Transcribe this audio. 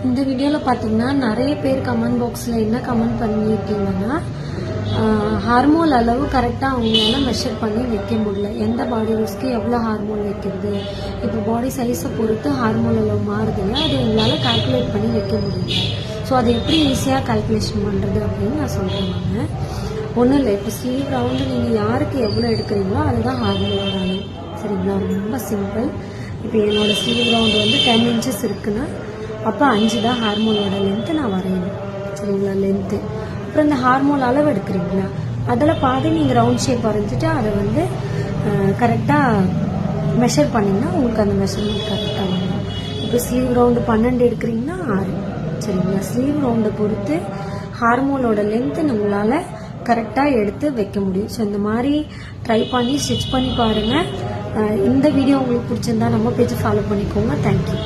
இந்த வீடியோவில் பார்த்தீங்கன்னா நிறைய பேர் கமெண்ட் பாக்ஸில் என்ன கமெண்ட் பண்ணியிருக்கீங்கன்னா ஹார்மோன் அளவு கரெக்டாக அவங்களால மெஷர் பண்ணி வைக்க முடியல. எந்த பாடி யூஸ்க்கு எவ்வளோ ஹார்மோன் வைக்கிறது, இப்போ பாடி சைஸை பொறுத்து ஹார்மோன் அளவு மாறுது இல்லையா, அதை எங்களால் கால்குலேட் பண்ணி வைக்க முடியல. ஸோ அதை எப்படி ஈஸியாக கால்குலேஷன் பண்ணுறது அப்படின்னு நான் சொல்கிறேன். நான் ஒன்றும் இல்லை, இப்போ ஸ்லீவ் ரவுண்டு நீங்கள் யாருக்கு எவ்வளோ எடுக்கிறீங்களோ அதுதான் ஹார்மோனோட அளவு. சரிங்களா? ரொம்ப சிம்பிள். இப்போ என்னோட ஸ்லீவ் ரவுண்டு வந்து 10 inches இருக்குன்னா அப்போ 5 தான் ஹார்மோனோட லென்த்து நான் வரையணும். சரிங்களா? லென்த்து. அப்புறம் இந்த ஹார்மோன் அளவு எடுக்கிறீங்களா அதில் பாதி நீங்கள் ரவுண்ட் ஷேப் வரைஞ்சிட்டு அதை வந்து கரெக்டாக மெஷர் பண்ணிங்கன்னா உங்களுக்கு அந்த மெஷர்மெண்ட் கரெக்டாக வரும். இப்போ ஸ்லீவ் ரவுண்டு 12 எடுக்கிறீங்கன்னா 6. சரிங்களா? ஸ்லீவ் ரவுண்டை பொறுத்து ஹார்மோனோட லென்த்து நம்மளால் கரெக்டாக எடுத்து வைக்க முடியும். ஸோ இந்த மாதிரி ட்ரை பண்ணி ஸ்டிச் பண்ணி பாருங்கள். இந்த வீடியோ உங்களுக்கு பிடிச்சிருந்தா நம்ம பேஜை ஃபாலோ பண்ணிக்கோங்க. தேங்க்யூ.